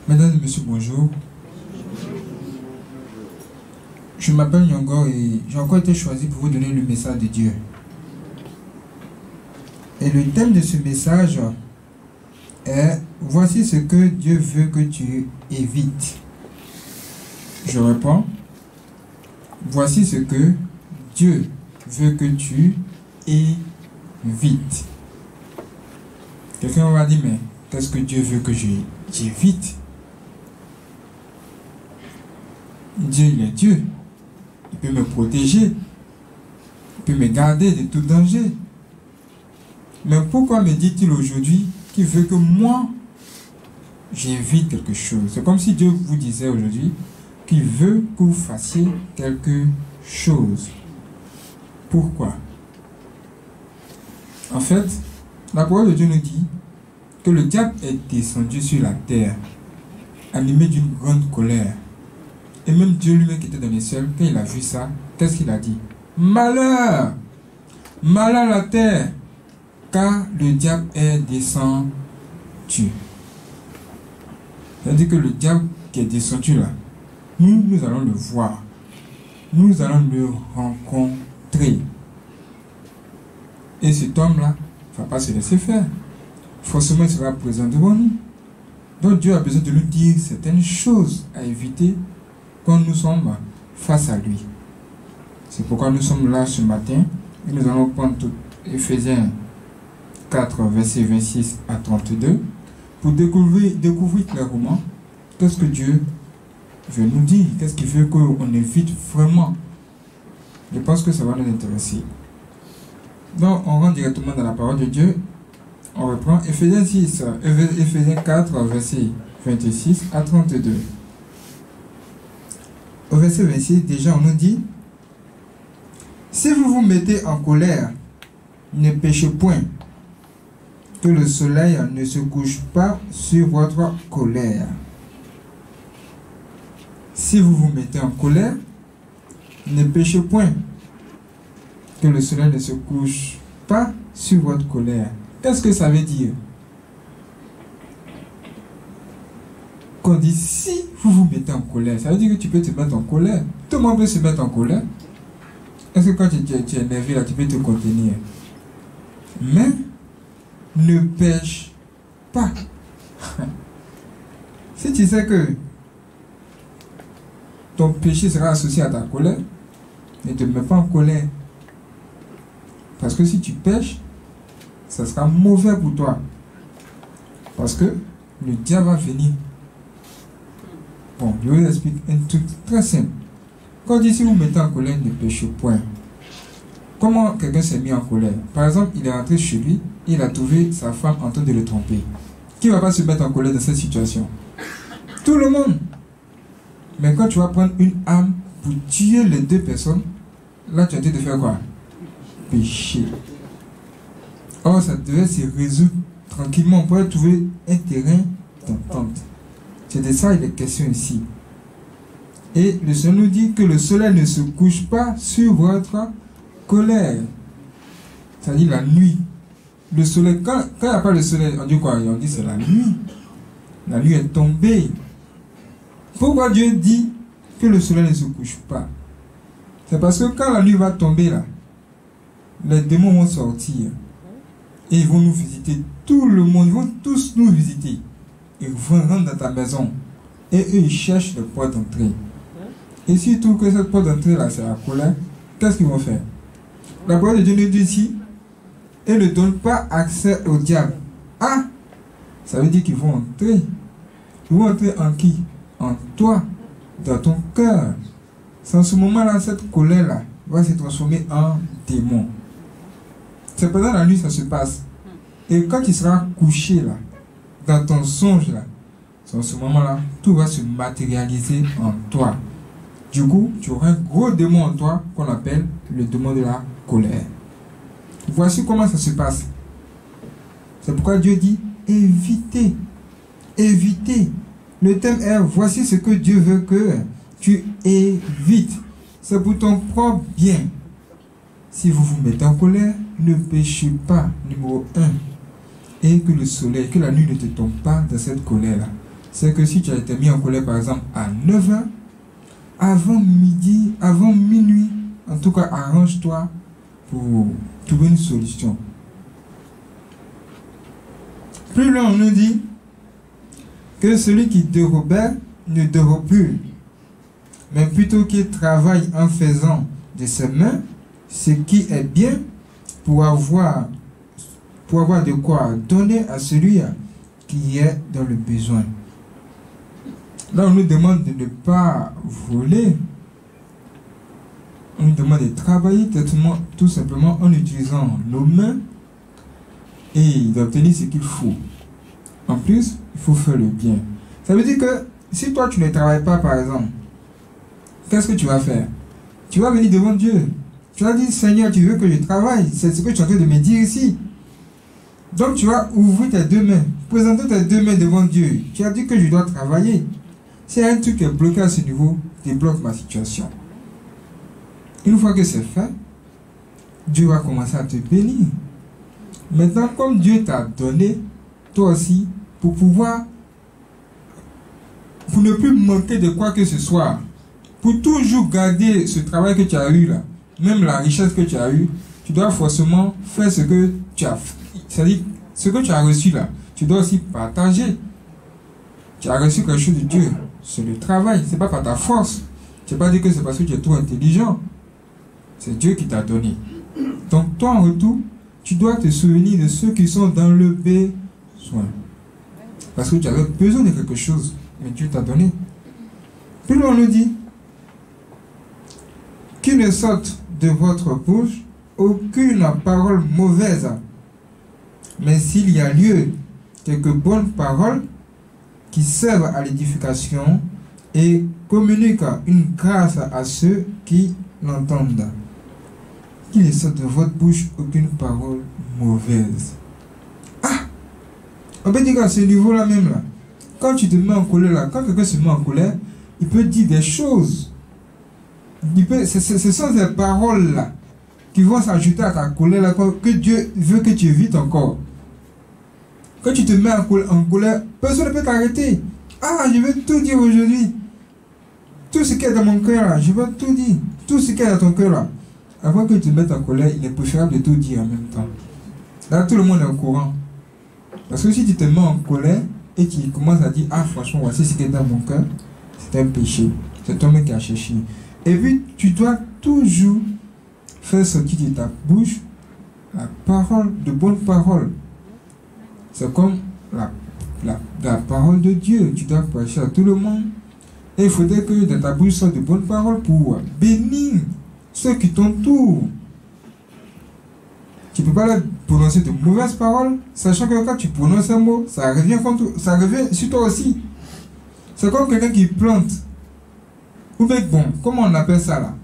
Mesdames et messieurs, bonjour. Je m'appelle Nyongor et j'ai encore été choisi pour vous donner le message de Dieu. Et le thème de ce message est « Voici ce que Dieu veut que tu évites ». Je réponds « Voici ce que Dieu veut que tu évites ». Quelqu'un va dire « Mais qu'est-ce que Dieu veut que j'évite ?» Dieu, il est Dieu. Il peut me protéger. Il peut me garder de tout danger. Mais pourquoi me dit-il aujourd'hui qu'il veut que moi, j'évite quelque chose? C'est comme si Dieu vous disait aujourd'hui qu'il veut que vous fassiez quelque chose. Pourquoi? En fait, la parole de Dieu nous dit que le diable est descendu sur la terre, animé d'une grande colère. Et même Dieu lui-même qui était dans les cieux, quand il a vu ça, qu'est-ce qu'il a dit? Malheur! Malheur à la terre! Car le diable est descendu. C'est-à-dire que le diable qui est descendu là, nous allons le voir. Nous allons le rencontrer. Et cet homme-là ne va pas se laisser faire. Forcément, il sera présent devant nous. Donc Dieu a besoin de nous dire certaines choses à éviter quand nous sommes face à lui. C'est pourquoi nous sommes là ce matin et nous allons prendre Éphésiens 4, versets 26 à 32 pour découvrir clairement qu'est-ce que Dieu veut nous dire, qu'est-ce qu'il veut qu'on évite vraiment. Je pense que ça va nous intéresser. Donc on rentre directement dans la parole de Dieu. On reprend Éphésiens 4, versets 26 à 32. Au verset 26, déjà on nous dit: si vous vous mettez en colère, ne péchez point, que le soleil ne se couche pas sur votre colère. Si vous vous mettez en colère, ne péchez point, que le soleil ne se couche pas sur votre colère. Qu'est-ce que ça veut dire? Quand on dit si vous vous mettez en colère, ça veut dire que tu peux te mettre en colère. Tout le monde peut se mettre en colère. Est-ce que quand tu es énervé là, tu peux te contenir? Mais ne pêche pas. Si tu sais que ton péché sera associé à ta colère, ne te mets pas en colère. Parce que si tu pêches, ça sera mauvais pour toi. Parce que le diable va venir. Bon, je vous explique un truc très simple. Quand on dit si vous mettez en colère, ne péchez point. Comment quelqu'un s'est mis en colère? Par exemple, il est rentré chez lui, il a trouvé sa femme en train de le tromper. Qui ne va pas se mettre en colère dans cette situation? Tout le monde. Mais quand tu vas prendre une arme pour tuer les deux personnes, là tu as dit de faire quoi? Pécher. Or, ça devait se résoudre tranquillement. On pourrait trouver un terrain d'entente. C'est de ça il est question ici. Et le Seigneur nous dit que le soleil ne se couche pas sur votre colère. C'est-à-dire la nuit. Le soleil, quand il n'y a pas le soleil, on dit quoi? On dit c'est la nuit. La nuit est tombée. Pourquoi Dieu dit que le soleil ne se couche pas? C'est parce que quand la nuit va tomber là, les démons vont sortir. Et ils vont nous visiter. Tout le monde, ils vont tous nous visiter. Ils vont rentrer dans ta maison. Et eux, ils cherchent le porte d'entrée. Et s'ils trouvent que cette porte d'entrée là, c'est la colère, qu'est-ce qu'ils vont faire? La parole de Dieu nous dit ici, et ne donne pas accès au diable. Ah! Ça veut dire qu'ils vont entrer. Ils vont entrer en qui? En toi, dans ton cœur. C'est en ce moment-là, cette colère-là va se transformer en démon. C'est pendant la nuit ça se passe. Et quand tu seras couché là, dans ton songe là, c'est en ce moment-là, tout va se matérialiser en toi. Du coup, tu auras un gros démon en toi qu'on appelle le démon de la colère. Voici comment ça se passe. C'est pourquoi Dieu dit évitez. Évitez. Le thème est voici ce que Dieu veut que tu évites. C'est pour ton propre bien. Si vous vous mettez en colère, ne péchez pas. Numéro 1. Et que le soleil, que la nuit ne te tombe pas dans cette colère-là. c'est que si tu as été mis en colère, par exemple, à 9h, avant midi, avant minuit, en tout cas, arrange-toi pour trouver une solution. Plus loin, on nous dit que celui qui dérobait ne dérobe plus, mais plutôt qu'il travaille en faisant de ses mains ce qui est bien pour avoir de quoi donner à celui qui est dans le besoin. Là, on nous demande de ne pas voler. On nous demande de travailler tout simplement en utilisant nos mains et d'obtenir ce qu'il faut. En plus, il faut faire le bien. Ça veut dire que si toi tu ne travailles pas, par exemple, qu'est-ce que tu vas faire? Tu vas venir devant Dieu. Tu vas dire, Seigneur, tu veux que je travaille. C'est ce que tu es en train de me dire ici. Donc tu vas ouvrir tes deux mains, présenter tes deux mains devant Dieu. Tu as dit que je dois travailler. Si un truc est bloqué à ce niveau, débloque ma situation. Une fois que c'est fait, Dieu va commencer à te bénir. Maintenant, comme Dieu t'a donné, toi aussi, pour ne plus manquer de quoi que ce soit, pour toujours garder ce travail que tu as eu là, même la richesse que tu as eue, tu dois forcément faire ce que tu as fait. C'est-à-dire, ce que tu as reçu là, tu dois aussi partager. Tu as reçu quelque chose de Dieu. C'est le travail, c'est pas par ta force. Tu n'as pas dit que c'est parce que tu es trop intelligent. C'est Dieu qui t'a donné. Donc toi en retour, tu dois te souvenir de ceux qui sont dans le besoin. Parce que tu avais besoin de quelque chose, mais Dieu t'a donné. Puis on nous dit, qu'il ne sorte de votre bouche aucune parole mauvaise, mais s'il y a lieu, quelques bonnes paroles qui servent à l'édification et communiquent une grâce à ceux qui l'entendent. Qu'il ne sorte de votre bouche aucune parole mauvaise. Ah! On peut dire qu'à ce niveau-là même, là, quand tu te mets en colère, là, quand quelqu'un se met en colère, il peut dire des choses. Ce sont des paroles là qui vont s'ajouter à ta colère là, que Dieu veut que tu évites encore. Quand tu te mets en colère, personne ne peut t'arrêter. Ah, je vais tout dire aujourd'hui. Tout ce qui est dans mon cœur là, je vais tout dire. Tout ce qui est dans ton cœur là. Avant que tu te mettes en colère, il est préférable de tout dire en même temps. Là, tout le monde est au courant. Parce que si tu te mets en colère et tu commences à dire, ah franchement, voici ce qui est dans mon cœur, c'est un péché. C'est toi-même qui as cherché. Et puis, tu dois toujours faire sortir de ta bouche la parole, de bonnes paroles. C'est comme la parole de Dieu. Tu dois prêcher à tout le monde. Et il faudrait que dans ta bouche sortent de bonnes paroles pour bénir ceux qui t'entourent. Tu ne peux pas prononcer de mauvaises paroles, sachant que quand tu prononces un mot, ça revient sur toi aussi. C'est comme quelqu'un qui plante. Ou bien, bon, comment on appelle ça là?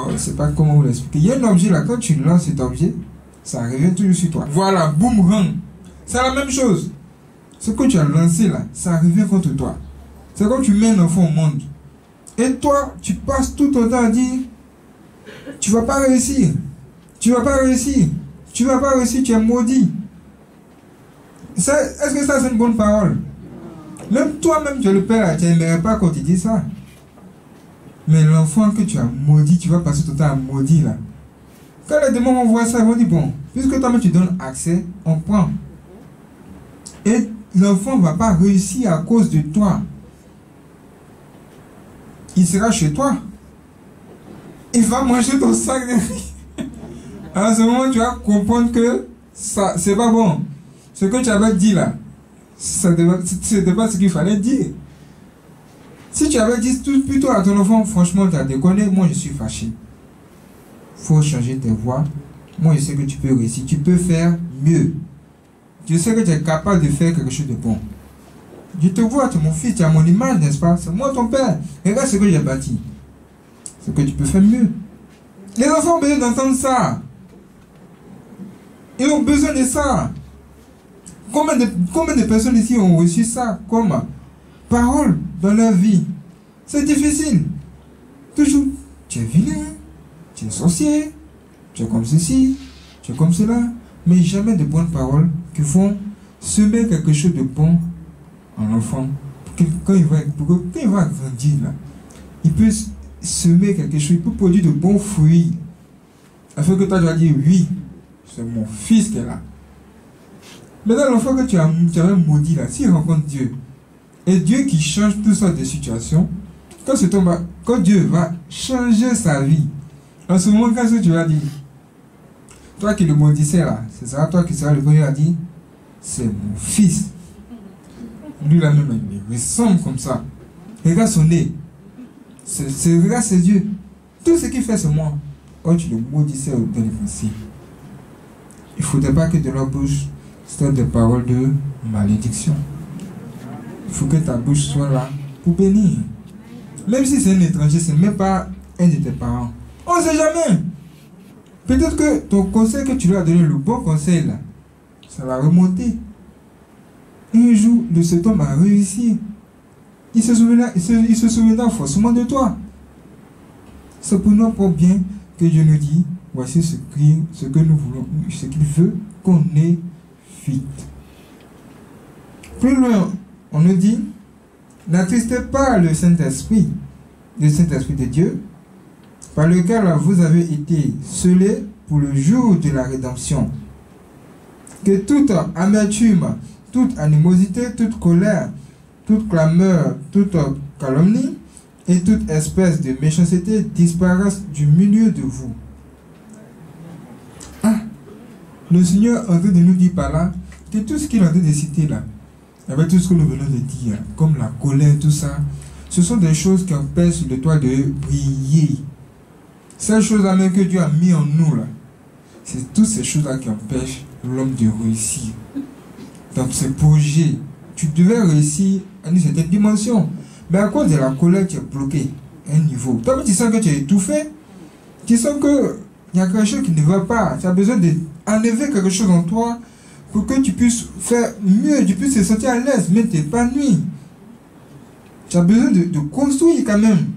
Je ne sais pas comment vous l'expliquer. Il y a un objet là, quand tu lances cet objet, ça revient toujours sur toi. Voilà, boomerang. C'est la même chose. Ce que tu as lancé là, ça revient contre toi. C'est comme tu mets un enfant au monde. Et toi, tu passes tout ton temps à dire, tu ne vas pas réussir. Tu ne vas pas réussir. Tu ne vas pas réussir, tu es maudit. Est-ce que ça c'est une bonne parole? Même toi-même, tu es le père, tu n'aimerais pas qu'on te dise ça. Mais l'enfant que tu as maudit, tu vas passer ton temps à maudire là. Quand les démons vont voir ça, ils vont dire, bon, puisque toi-même tu donnes accès, on prend. Et l'enfant ne va pas réussir à cause de toi. Il sera chez toi. Il va manger ton sac de riz. À ce moment, tu vas comprendre que ça, c'est pas bon. Ce que tu avais dit là, c'était pas ce qu'il fallait dire. Si tu avais dit tout plutôt à ton enfant, franchement, tu as déconné, moi je suis fâché. Il faut changer tes voix. Moi je sais que tu peux réussir, tu peux faire mieux. Je sais que tu es capable de faire quelque chose de bon. Je te vois, tu es mon fils, tu es à mon image, n'est-ce pas? C'est moi ton père. Regarde ce que j'ai bâti. C'est que tu peux faire mieux. Les enfants ont besoin d'entendre ça. Ils ont besoin de ça. Combien de personnes ici ont reçu ça comme parole dans leur vie? C'est difficile. Toujours, tu es vilain, tu es sorcier, tu es comme ceci, tu es comme cela. Mais jamais de bonnes paroles qui vont semer quelque chose de bon en enfant, quand il va grandir, là, il peut semer quelque chose, il peut produire de bons fruits, afin que toi tu vas dire oui, c'est mon fils qui est là. Maintenant, l'enfant que tu avais maudit là, s'il rencontre Dieu, et Dieu qui change toutes sortes de situations, quand Dieu va changer sa vie, en ce moment, qu'est-ce que tu vas dire? Toi qui le maudissais là, c'est ça, toi qui seras le premier à dire, c'est mon fils. Lui là même, il ressemble comme ça. Regarde son nez. Regarde ses yeux. Tout ce qu'il fait, c'est moi. Oh, tu le maudissais au dernier principe. Il ne faudrait pas que de leur bouche sortent des paroles de malédiction. Il faut que ta bouche soit là pour bénir. Même si c'est un étranger, ce n'est même pas un de tes parents. On ne sait jamais. Peut-être que ton conseil que tu lui as donné, le bon conseil là, ça va remonter. Un jour, cet homme a réussi. Il se souviendra forcément de toi. C'est pour nous pour bien que Dieu nous dit, voici ce que nous voulons, ce qu'il veut qu'on évite. Plus loin, on nous dit, n'attristez pas le Saint-Esprit de Dieu, par lequel vous avez été scellés pour le jour de la rédemption. Que toute amertume, toute animosité, toute colère, toute clameur, toute calomnie et toute espèce de méchanceté disparaissent du milieu de vous. Ah, le Seigneur est en train de nous dire par là que tout ce qu'il est en train de citer là, avec tout ce que nous venons de dire, comme la colère, tout ça, ce sont des choses qui empêchent de toi de briller. Ces choses-là même que Dieu a mis en nous là, c'est toutes ces choses-là qui empêchent l'homme de réussir. Dans ses projets, tu devais réussir à une certaine dimension. Mais à cause de la colère, tu es bloqué à un niveau. Toi, tu sens que tu es étouffé. Tu sens qu'il y a quelque chose qui ne va pas. Tu as besoin d'enlever quelque chose en toi pour que tu puisses faire mieux, tu puisses te sentir à l'aise, mais t'épanouir. Tu as besoin de construire quand même.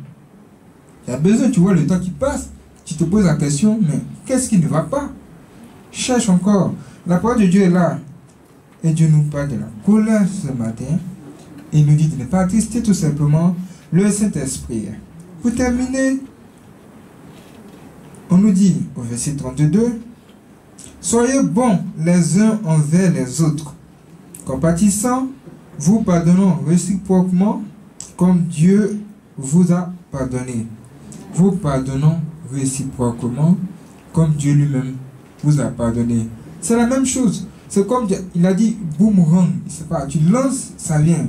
Tu as besoin, tu vois le temps qui passe. Tu te poses la question, mais qu'est-ce qui ne va pas? Cherche encore. La parole de Dieu est là. Et Dieu nous parle de la colère ce matin. Il nous dit de ne pas attrister tout simplement le Saint-Esprit. Pour terminer, on nous dit au verset 32, soyez bons les uns envers les autres, compatissants, vous pardonnant réciproquement comme Dieu vous a pardonné. Vous pardonnons réciproquement comme Dieu lui-même vous a pardonné. C'est la même chose. C'est comme il a dit boomerang. C'est pas, tu lances, ça vient.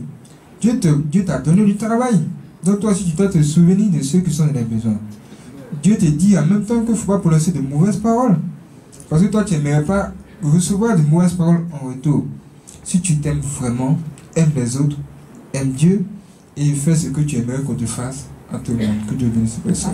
Dieu t'a donné du travail. Donc toi aussi tu dois te souvenir de ceux qui sont dans les besoins. Dieu te dit en même temps qu'il ne faut pas prononcer de mauvaises paroles. Parce que toi tu n'aimerais pas recevoir de mauvaises paroles en retour. Si tu t'aimes vraiment, aime les autres, aime Dieu et fais ce que tu aimerais qu'on te fasse à tout le monde. Que Dieu bénisse ces personnes.